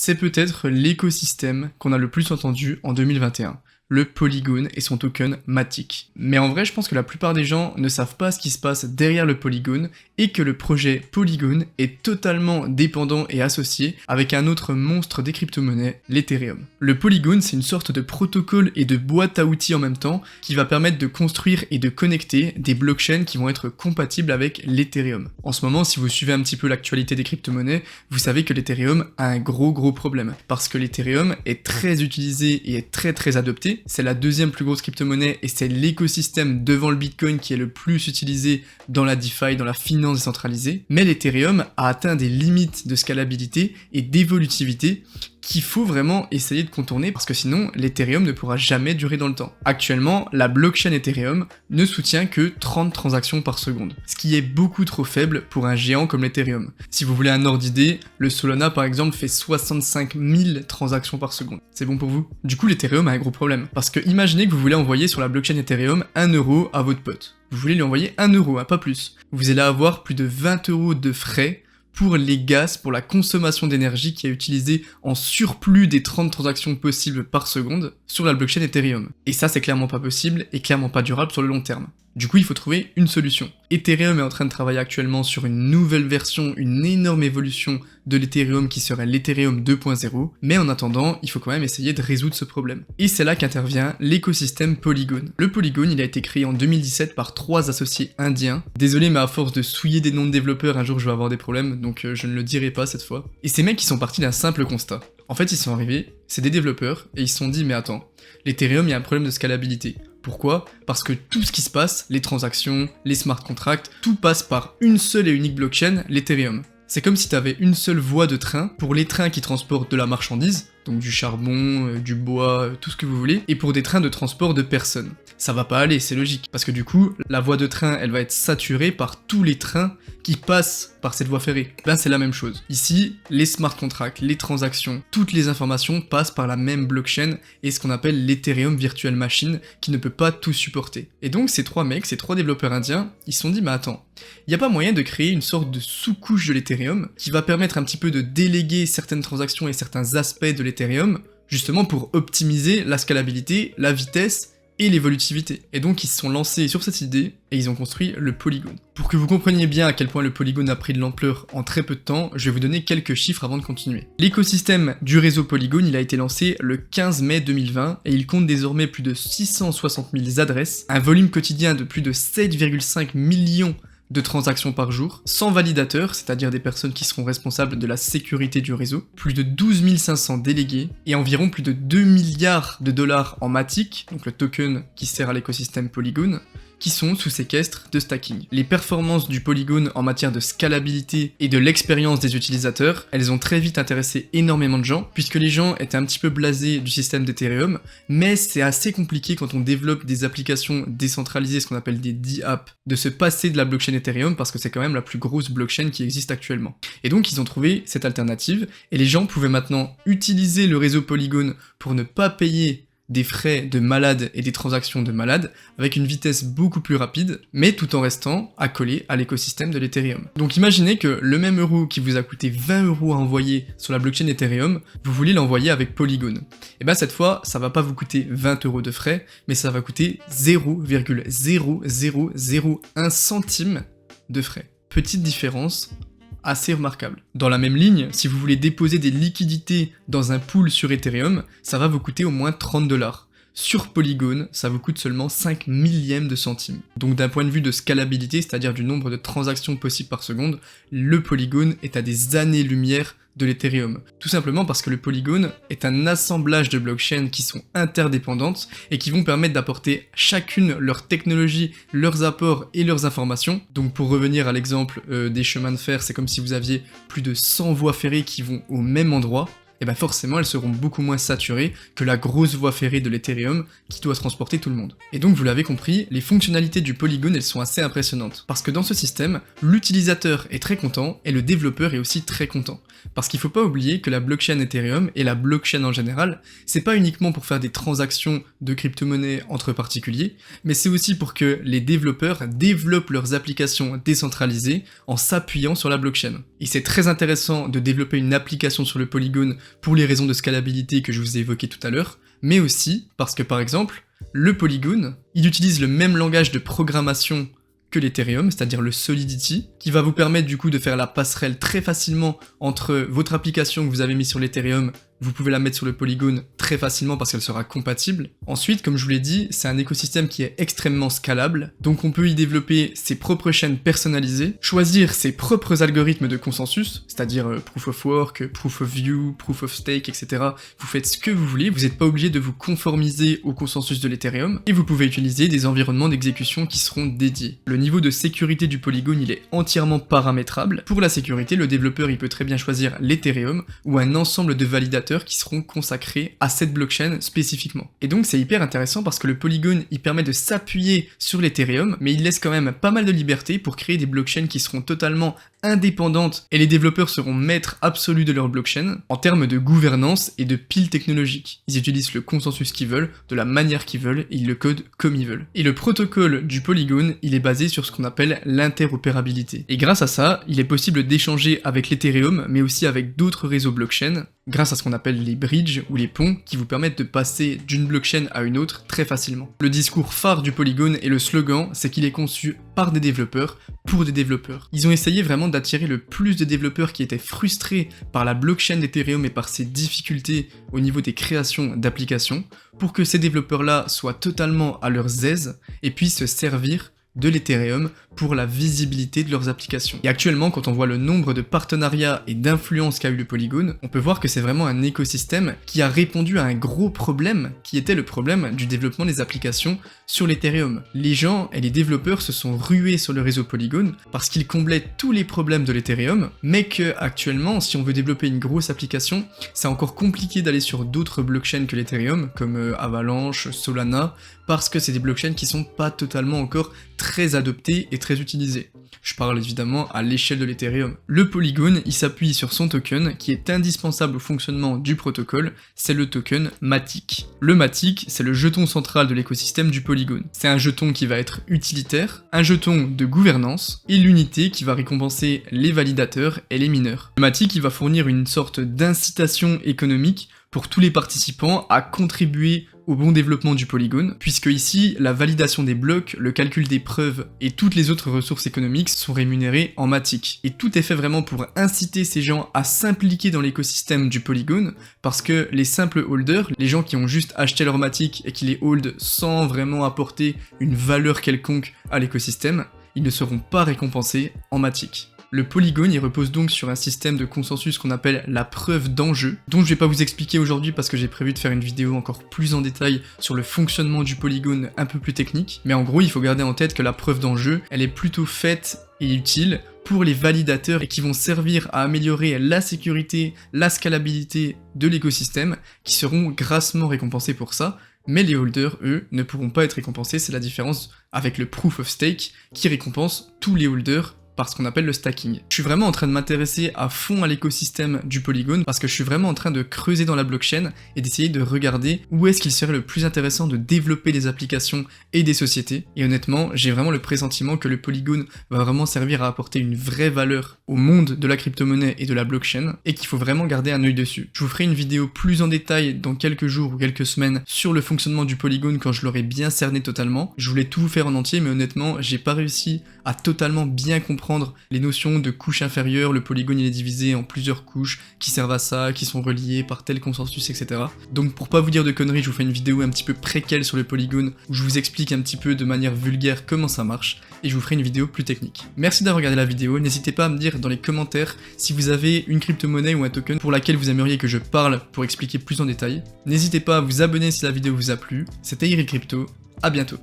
c'est peut-être l'écosystème qu'on a le plus entendu en 2021. Le Polygon et son token Matic. Mais en vrai, je pense que la plupart des gens ne savent pas ce qui se passe derrière le Polygon et que le projet Polygon est totalement dépendant et associé avec un autre monstre des crypto-monnaies, l'Ethereum. Le Polygon, c'est une sorte de protocole et de boîte à outils en même temps qui va permettre de construire et de connecter des blockchains qui vont être compatibles avec l'Ethereum. En ce moment, si vous suivez un petit peu l'actualité des crypto-monnaies, vous savez que l'Ethereum a un gros problème parce que l'Ethereum est très utilisé et est très adopté. C'est la deuxième plus grosse crypto-monnaie et c'est l'écosystème devant le Bitcoin qui est le plus utilisé dans la DeFi, dans la finance décentralisée. Mais l'Ethereum a atteint des limites de scalabilité et d'évolutivité qu'il faut vraiment essayer de contourner parce que sinon l'Ethereum ne pourra jamais durer dans le temps. Actuellement, la blockchain Ethereum ne soutient que 30 transactions par seconde, ce qui est beaucoup trop faible pour un géant comme l'Ethereum. Si vous voulez un ordre d'idée, le Solana par exemple fait 65 000 transactions par seconde. C'est bon pour vous? Du coup, l'Ethereum a un gros problème parce que imaginez que vous voulez envoyer sur la blockchain Ethereum 1 euro à votre pote. Vous voulez lui envoyer 1 euro, pas plus. Vous allez avoir plus de 20 euros de frais pour les gaz, pour la consommation d'énergie qui est utilisée en surplus des 30 transactions possibles par seconde sur la blockchain Ethereum. Et ça, c'est clairement pas possible et clairement pas durable sur le long terme. Du coup, il faut trouver une solution. Ethereum est en train de travailler actuellement sur une nouvelle version, une énorme évolution de l'Ethereum qui serait l'Ethereum 2.0, mais en attendant, il faut quand même essayer de résoudre ce problème. Et c'est là qu'intervient l'écosystème Polygon. Le Polygon, il a été créé en 2017 par 3 associés indiens. Désolé, mais à force de souiller des noms de développeurs, un jour je vais avoir des problèmes, donc je ne le dirai pas cette fois. Et ces mecs, ils sont partis d'un simple constat. En fait, ils sont arrivés, c'est des développeurs, et ils se sont dit, mais attends, l'Ethereum, il y a un problème de scalabilité. Pourquoi? Parce que tout ce qui se passe, les transactions, les smart contracts, tout passe par une seule et unique blockchain, l'Ethereum. C'est comme si tu avais une seule voie de train pour les trains qui transportent de la marchandise, donc du charbon, du bois, tout ce que vous voulez, et pour des trains de transport de personnes. Ça va pas aller, c'est logique, parce que du coup, la voie de train, elle va être saturée par tous les trains qui passent par cette voie ferrée. Ben c'est la même chose. Ici, les smart contracts, les transactions, toutes les informations passent par la même blockchain et ce qu'on appelle l'Ethereum Virtual Machine qui ne peut pas tout supporter. Et donc ces 3 mecs, ces 3 développeurs indiens, ils se sont dit mais attends, il n'y a pas moyen de créer une sorte de sous-couche de l'Ethereum qui va permettre un petit peu de déléguer certaines transactions et certains aspects de l'Ethereum justement pour optimiser la scalabilité, la vitesse et l'évolutivité. Et donc ils se sont lancés sur cette idée et ils ont construit le Polygon. Pour que vous compreniez bien à quel point le Polygon a pris de l'ampleur en très peu de temps, je vais vous donner quelques chiffres avant de continuer. L'écosystème du réseau Polygon, il a été lancé le 15 mai 2020 et il compte désormais plus de 660 000 adresses, un volume quotidien de plus de 7,5 millions de transactions par jour, sans validateurs, c'est-à-dire des personnes qui seront responsables de la sécurité du réseau, plus de 12 500 délégués et environ plus de 2 milliards de dollars en Matic, donc le token qui sert à l'écosystème Polygon, qui sont sous séquestre de stacking. Les performances du Polygon en matière de scalabilité et de l'expérience des utilisateurs, elles ont très vite intéressé énormément de gens, puisque les gens étaient un petit peu blasés du système d'Ethereum, mais c'est assez compliqué quand on développe des applications décentralisées, ce qu'on appelle des DApps, de se passer de la blockchain Ethereum, parce que c'est quand même la plus grosse blockchain qui existe actuellement. Et donc ils ont trouvé cette alternative, et les gens pouvaient maintenant utiliser le réseau Polygon pour ne pas payer des frais de malade et des transactions de malade avec une vitesse beaucoup plus rapide, mais tout en restant accolé à l'écosystème de l'Ethereum. Donc imaginez que le même euro qui vous a coûté 20 euros à envoyer sur la blockchain Ethereum, vous voulez l'envoyer avec Polygon. Et bien cette fois, ça va pas vous coûter 20 euros de frais, mais ça va coûter 0,0001 centime de frais. Petite différence assez remarquable. Dans la même ligne, si vous voulez déposer des liquidités dans un pool sur Ethereum, ça va vous coûter au moins 30 $. Sur Polygon, ça vous coûte seulement 5 millièmes de centimes. Donc d'un point de vue de scalabilité, c'est-à-dire du nombre de transactions possibles par seconde, le Polygon est à des années-lumière de l'Ethereum. Tout simplement parce que le Polygon est un assemblage de blockchains qui sont interdépendantes et qui vont permettre d'apporter chacune leur technologie, leurs apports et leurs informations. Donc pour revenir à l'exemple des chemins de fer, c'est comme si vous aviez plus de 100 voies ferrées qui vont au même endroit. Et bien forcément elles seront beaucoup moins saturées que la grosse voie ferrée de l'Ethereum qui doit transporter tout le monde. Et donc vous l'avez compris, les fonctionnalités du Polygon elles sont assez impressionnantes, parce que dans ce système, l'utilisateur est très content et le développeur est aussi très content. Parce qu'il faut pas oublier que la blockchain Ethereum et la blockchain en général, c'est pas uniquement pour faire des transactions de crypto-monnaies entre particuliers, mais c'est aussi pour que les développeurs développent leurs applications décentralisées en s'appuyant sur la blockchain. Et c'est très intéressant de développer une application sur le Polygon pour les raisons de scalabilité que je vous ai évoquées tout à l'heure, mais aussi parce que par exemple, le Polygon, il utilise le même langage de programmation que l'Ethereum, c'est-à-dire le Solidity, qui va vous permettre du coup de faire la passerelle très facilement entre votre application que vous avez mise sur l'Ethereum, vous pouvez la mettre sur le Polygon très facilement parce qu'elle sera compatible. Ensuite, comme je vous l'ai dit, c'est un écosystème qui est extrêmement scalable, donc on peut y développer ses propres chaînes personnalisées, choisir ses propres algorithmes de consensus, c'est-à-dire Proof of Work, Proof of View, Proof of Stake, etc. Vous faites ce que vous voulez, vous n'êtes pas obligé de vous conformiser au consensus de l'Ethereum, et vous pouvez utiliser des environnements d'exécution qui seront dédiés. Le niveau de sécurité du Polygon, il est entièrement paramétrable. Pour la sécurité, le développeur il peut très bien choisir l'Ethereum ou un ensemble de validateurs qui seront consacrés à cette blockchain spécifiquement. Et donc c'est hyper intéressant parce que le Polygon il permet de s'appuyer sur l'Ethereum, mais il laisse quand même pas mal de liberté pour créer des blockchains qui seront totalement indépendantes et les développeurs seront maîtres absolus de leur blockchain en termes de gouvernance et de pile technologique. Ils utilisent le consensus qu'ils veulent, de la manière qu'ils veulent, et ils le codent comme ils veulent. Et le protocole du Polygon, il est basé sur ce qu'on appelle l'interopérabilité. Et grâce à ça, il est possible d'échanger avec l'Ethereum, mais aussi avec d'autres réseaux blockchain, grâce à ce qu'on appelle les bridges ou les ponts qui vous permettent de passer d'une blockchain à une autre très facilement. Le discours phare du Polygon et le slogan, c'est qu'il est conçu par des développeurs pour des développeurs. Ils ont essayé vraiment d'attirer le plus de développeurs qui étaient frustrés par la blockchain d'Ethereum et par ses difficultés au niveau des créations d'applications pour que ces développeurs-là soient totalement à leurs aises et puissent se servir de l'Ethereum pour la visibilité de leurs applications. Et actuellement, quand on voit le nombre de partenariats et d'influences qu'a eu le Polygon, on peut voir que c'est vraiment un écosystème qui a répondu à un gros problème, qui était le problème du développement des applications sur l'Ethereum. Les gens et les développeurs se sont rués sur le réseau Polygon parce qu'il comblait tous les problèmes de l'Ethereum, mais que actuellement, si on veut développer une grosse application, c'est encore compliqué d'aller sur d'autres blockchains que l'Ethereum, comme Avalanche, Solana, parce que c'est des blockchains qui sont pas totalement encore très adoptés et très utilisés. Je parle évidemment à l'échelle de l'Ethereum. Le Polygon, il s'appuie sur son token qui est indispensable au fonctionnement du protocole, c'est le token Matic. Le Matic, c'est le jeton central de l'écosystème du Polygon. C'est un jeton qui va être utilitaire, un jeton de gouvernance et l'unité qui va récompenser les validateurs et les mineurs. Le Matic, il va fournir une sorte d'incitation économique pour tous les participants à contribuer au bon développement du Polygon, puisque ici, la validation des blocs, le calcul des preuves et toutes les autres ressources économiques sont rémunérées en Matic. Et tout est fait vraiment pour inciter ces gens à s'impliquer dans l'écosystème du Polygon, parce que les simples holders, les gens qui ont juste acheté leur Matic et qui les hold sans vraiment apporter une valeur quelconque à l'écosystème, ils ne seront pas récompensés en Matic. Le Polygon, il repose donc sur un système de consensus qu'on appelle la preuve d'enjeu, dont je vais pas vous expliquer aujourd'hui parce que j'ai prévu de faire une vidéo encore plus en détail sur le fonctionnement du Polygon un peu plus technique, mais en gros, il faut garder en tête que la preuve d'enjeu, elle est plutôt faite et utile pour les validateurs et qui vont servir à améliorer la sécurité, la scalabilité de l'écosystème, qui seront grassement récompensés pour ça, mais les holders, eux, ne pourront pas être récompensés, c'est la différence avec le Proof of Stake, qui récompense tous les holders par ce qu'on appelle le stacking. Je suis vraiment en train de m'intéresser à fond à l'écosystème du Polygon parce que je suis vraiment en train de creuser dans la blockchain et d'essayer de regarder où est-ce qu'il serait le plus intéressant de développer des applications et des sociétés. Et honnêtement, j'ai vraiment le pressentiment que le Polygon va vraiment servir à apporter une vraie valeur au monde de la crypto-monnaie et de la blockchain et qu'il faut vraiment garder un œil dessus. Je vous ferai une vidéo plus en détail dans quelques jours ou quelques semaines sur le fonctionnement du Polygon quand je l'aurai bien cerné totalement. Je voulais tout vous faire en entier, mais honnêtement, j'ai pas réussi à totalement bien comprendre les notions de couches inférieures. Le Polygon il est divisé en plusieurs couches qui servent à ça, qui sont reliées par tel consensus, etc. Donc pour pas vous dire de conneries, je vous fais une vidéo un petit peu préquelle sur le Polygon où je vous explique un petit peu de manière vulgaire comment ça marche et je vous ferai une vidéo plus technique. Merci d'avoir regardé la vidéo, n'hésitez pas à me dire dans les commentaires si vous avez une crypto-monnaie ou un token pour laquelle vous aimeriez que je parle pour expliquer plus en détail. N'hésitez pas à vous abonner si la vidéo vous a plu, c'était Iril Crypto, à bientôt.